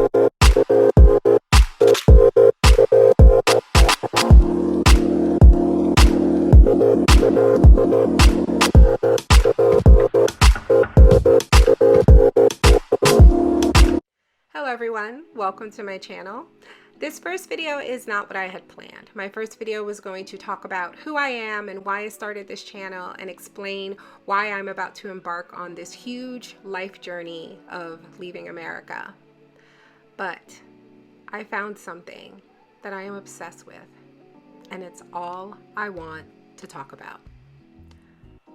Hello everyone, welcome to my channel. This first video is not what I had planned. My first video was going to talk about who I am and why I started this channel and explain why I'm about to embark on this huge life journey of leaving America. But I found something that I am obsessed with, and it's all I want to talk about.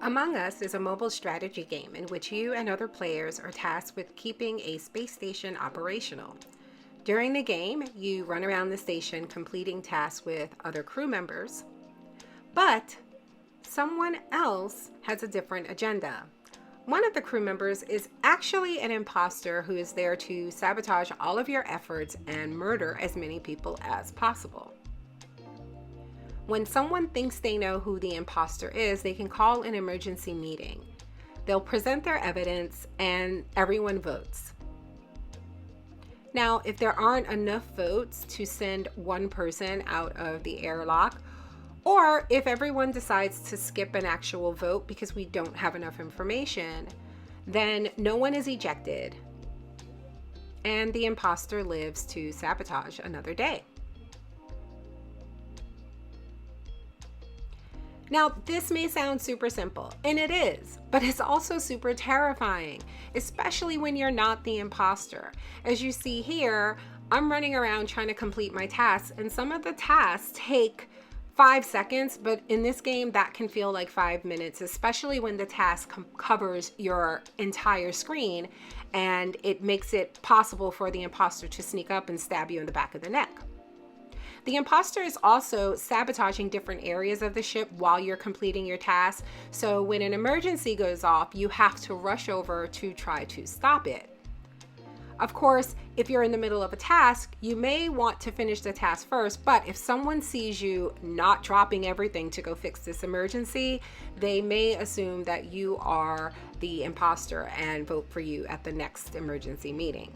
Among Us is a mobile strategy game in which you and other players are tasked with keeping a space station operational. During the game, you run around the station completing tasks with other crew members, but someone else has a different agenda. One of the crew members is actually an imposter who is there to sabotage all of your efforts and murder as many people as possible. When someone thinks they know who the imposter is, they can call an emergency meeting. They'll present their evidence and everyone votes. Now, if there aren't enough votes to send one person out of the airlock, or if everyone decides to skip an actual vote because we don't have enough information, then no one is ejected and the imposter lives to sabotage another day. Now, this may sound super simple, and it is, but it's also super terrifying, especially when you're not the imposter. As you see here, I'm running around trying to complete my tasks, and some of the tasks take 5 seconds, but in this game, that can feel like 5 minutes, especially when the task covers your entire screen, and it makes it possible for the imposter to sneak up and stab you in the back of the neck. The imposter is also sabotaging different areas of the ship while you're completing your task. So when an emergency goes off, you have to rush over to try to stop it. Of course, if you're in the middle of a task, you may want to finish the task first, but if someone sees you not dropping everything to go fix this emergency, they may assume that you are the imposter and vote for you at the next emergency meeting.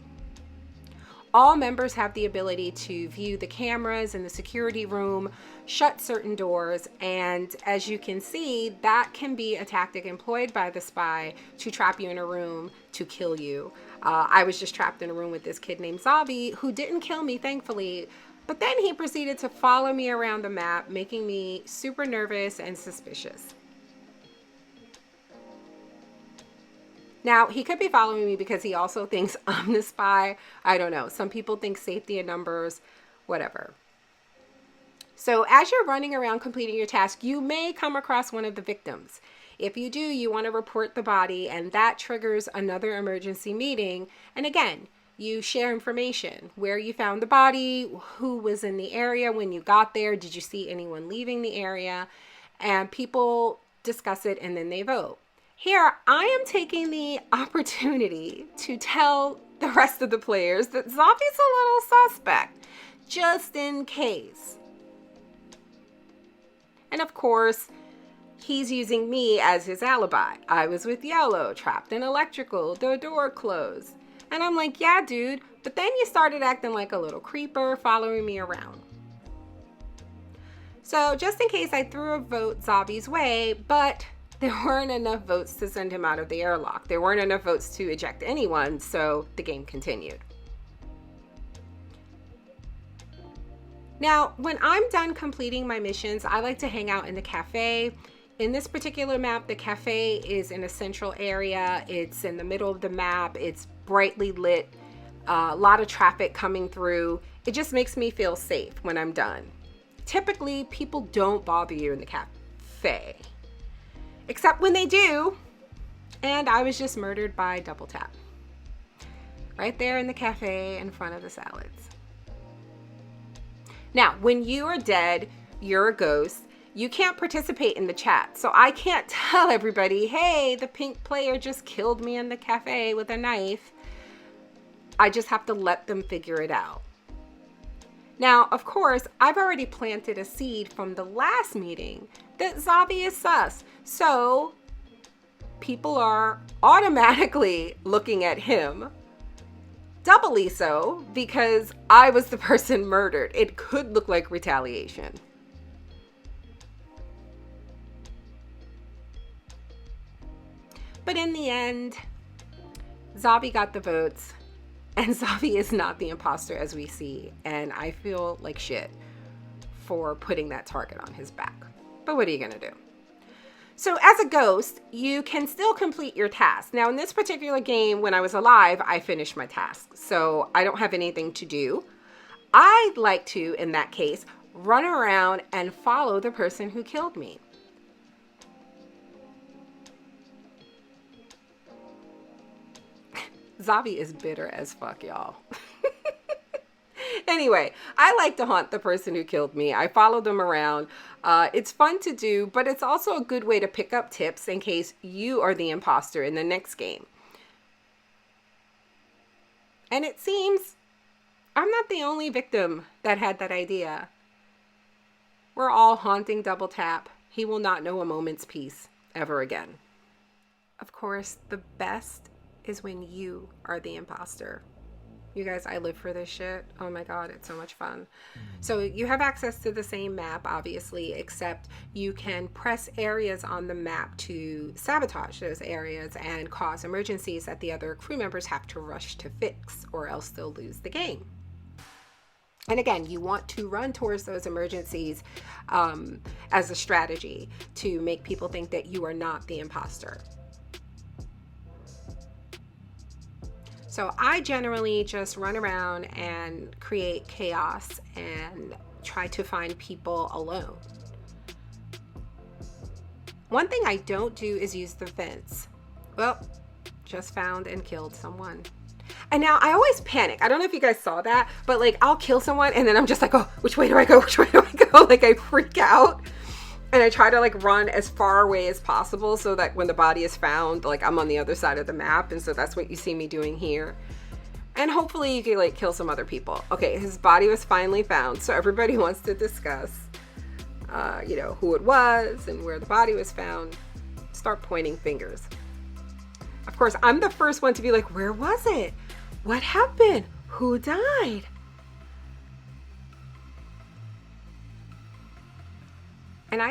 All members have the ability to view the cameras in the security room, shut certain doors, and as you can see, that can be a tactic employed by the spy to trap you in a room to kill you. I was just trapped in a room with this kid named Zavi who didn't kill me, thankfully, but then he proceeded to follow me around the map, making me super nervous and suspicious. Now, he could be following me because he also thinks I'm the spy. I don't know. Some people think safety in numbers, whatever. So as you're running around completing your task, you may come across one of the victims. If you do, you want to report the body, and that triggers another emergency meeting. And again, you share information, where you found the body, who was in the area when you got there, did you see anyone leaving the area, and people discuss it and then they vote. Here, I am taking the opportunity to tell the rest of the players that Zavi's a little suspect, just in case. And of course, he's using me as his alibi. I was with Yellow, trapped in electrical, the door closed. And I'm like, yeah, dude, but then you started acting like a little creeper, following me around. So just in case, I threw a vote Zavi's way, but there weren't enough votes to send him out of the airlock. There weren't enough votes to eject anyone, so the game continued. Now, when I'm done completing my missions, I like to hang out in the cafe. In this particular map, the cafe is in a central area. It's in the middle of the map. It's brightly lit, a lot of traffic coming through. It just makes me feel safe when I'm done. Typically, people don't bother you in the cafe. Except when they do, and I was just murdered by double tap. Right there in the cafe in front of the salads. Now, when you are dead, you're a ghost. You can't participate in the chat, so I can't tell everybody, hey, the pink player just killed me in the cafe with a knife. I just have to let them figure it out. Now, of course, I've already planted a seed from the last meeting that Zavi is sus. So people are automatically looking at him Doubly so because I was the person murdered. It could look like retaliation. But in the end, Zavi got the votes, and Zavi is not the imposter as we see, and I feel like shit for putting that target on his back. But what are you gonna do? So as a ghost, you can still complete your tasks. Now in this particular game, when I was alive, I finished my tasks, so I don't have anything to do. I'd like to, in that case, run around and follow the person who killed me. Zavi is bitter as fuck, y'all. Anyway, I like to haunt the person who killed me. I follow them around. It's fun to do, but it's also a good way to pick up tips in case you are the imposter in the next game. And it seems I'm not the only victim that had that idea. We're all haunting Double Tap. He will not know a moment's peace ever again. Of course, the best is when you are the imposter. You guys, I live for this shit. Oh my God, it's so much fun. So you have access to the same map, obviously, except you can press areas on the map to sabotage those areas and cause emergencies that the other crew members have to rush to fix, or else they'll lose the game. And again, you want to run towards those emergencies as a strategy to make people think that you are not the imposter. So I generally just run around and create chaos and try to find people alone. One thing I don't do is use the vents. Well, just found and killed someone. And now I always panic. I don't know if you guys saw that, but like I'll kill someone and then I'm just like, oh, which way do I go? Which way do I go? Like I freak out. And I try to like run as far away as possible so that when the body is found, like I'm on the other side of the map. And so that's what you see me doing here. And hopefully you can like kill some other people. Okay, his body was finally found. So everybody wants to discuss, who it was and where the body was found. Start pointing fingers. Of course, I'm the first one to be like, where was it? What happened? Who died? And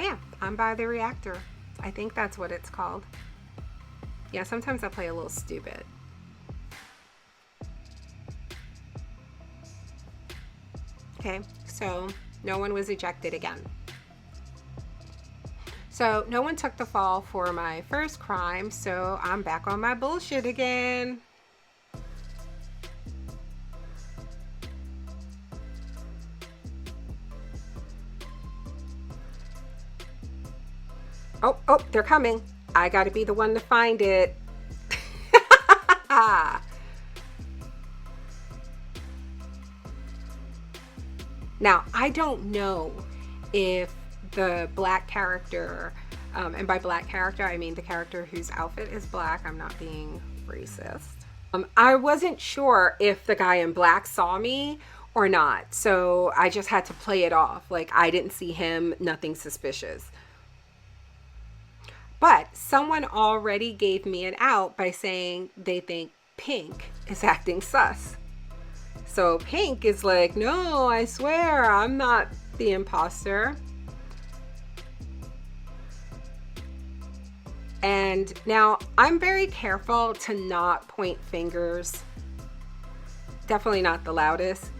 I'm by the reactor. I think that's what it's called. Yeah, sometimes I play a little stupid. Okay, so no one was ejected again. So no one took the fall for my first crime, so I'm back on my bullshit again. Oh, they're coming. I gotta be the one to find it. Now, I don't know if the black character, and by black character, I mean the character whose outfit is black. I'm not being racist. I wasn't sure if the guy in black saw me or not. So I just had to play it off. Like I didn't see him, nothing suspicious. But someone already gave me an out by saying they think Pink is acting sus. So Pink is like, no, I swear I'm not the imposter. And now I'm very careful to not point fingers. Definitely not the loudest,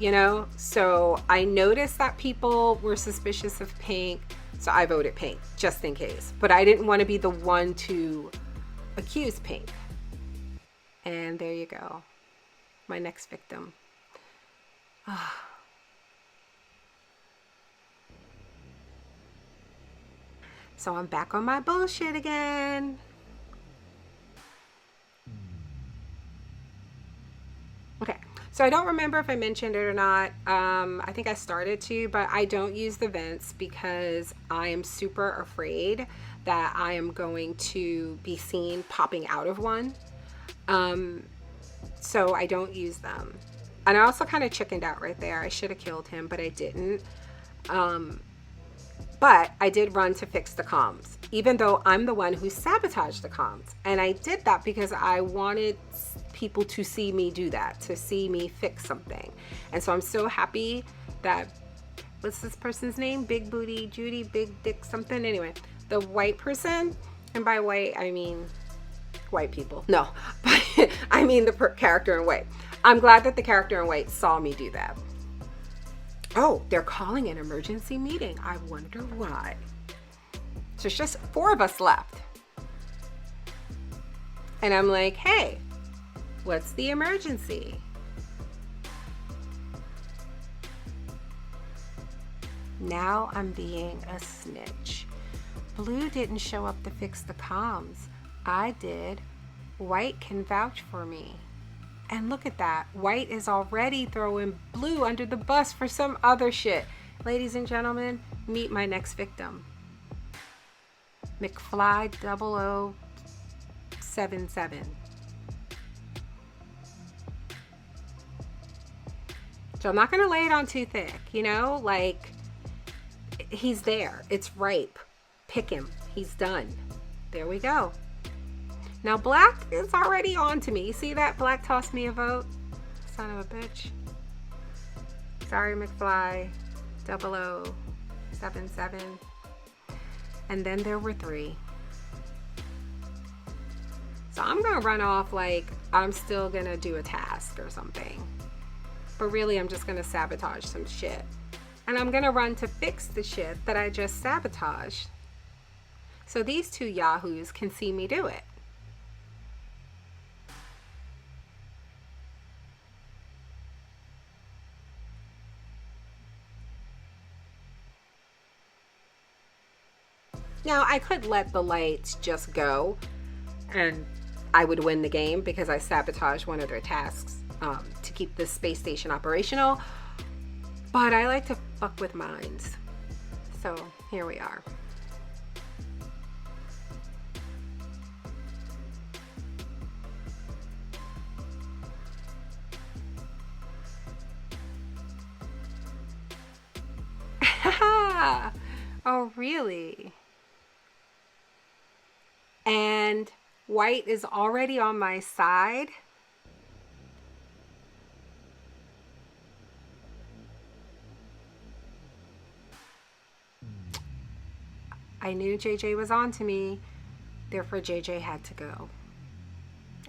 So I noticed that people were suspicious of Pink. So I voted Pink, just in case. But I didn't want to be the one to accuse Pink. And there you go. My next victim. So I'm back on my bullshit again. Okay. So I don't remember if I mentioned it or not. I think I started to, but I don't use the vents because I am super afraid that I am going to be seen popping out of one. So I don't use them. And I also kind of chickened out right there. I should have killed him, but I didn't. But I did run to fix the comms, even though I'm the one who sabotaged the comms. And I did that because I wanted people to see me do that, to see me fix something. And so I'm so happy that, what's this person's name? Big Booty Judy, Big Dick something. Anyway, the white person, and by white, I mean white people. No, but I mean the character in white. I'm glad that the character in white saw me do that. Oh, they're calling an emergency meeting. I wonder why. So it's just 4 of us left. And I'm like, hey, what's the emergency? Now I'm being a snitch. Blue didn't show up to fix the comms. I did. White can vouch for me. And look at that. White is already throwing Blue under the bus for some other shit. Ladies and gentlemen, meet my next victim. McFly 0077. So I'm not going to lay it on too thick, you know? Like, he's there. It's ripe. Pick him. He's done. There we go. Now Black is already on to me. You see that? Black tossed me a vote. Son of a bitch. Sorry, McFly 0077. And then there were 3. So I'm going to run off like I'm still going to do a task or something. But really, I'm just going to sabotage some shit. And I'm going to run to fix the shit that I just sabotaged. So these 2 yahoos can see me do it. Now, I could let the lights just go and I would win the game because I sabotaged one of their tasks to keep the space station operational. But I like to fuck with minds. So here we are. Oh, really? And white is already on my side. I knew JJ was on to me, therefore JJ had to go.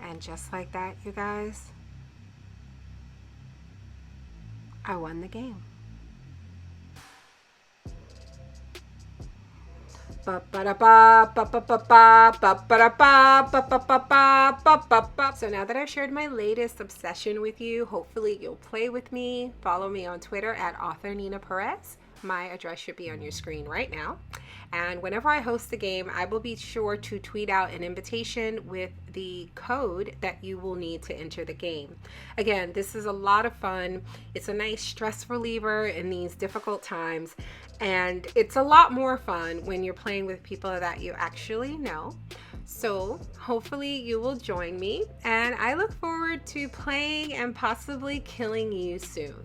And just like that, you guys, I won the game. So now that I've shared my latest obsession with you, hopefully you'll play with me. Follow me on Twitter at author Nina Perez. My address should be on your screen right now. And whenever I host the game, I will be sure to tweet out an invitation with the code that you will need to enter the game. Again, this is a lot of fun. It's a nice stress reliever in these difficult times. And it's a lot more fun when you're playing with people that you actually know. So hopefully you will join me. And I look forward to playing and possibly killing you soon.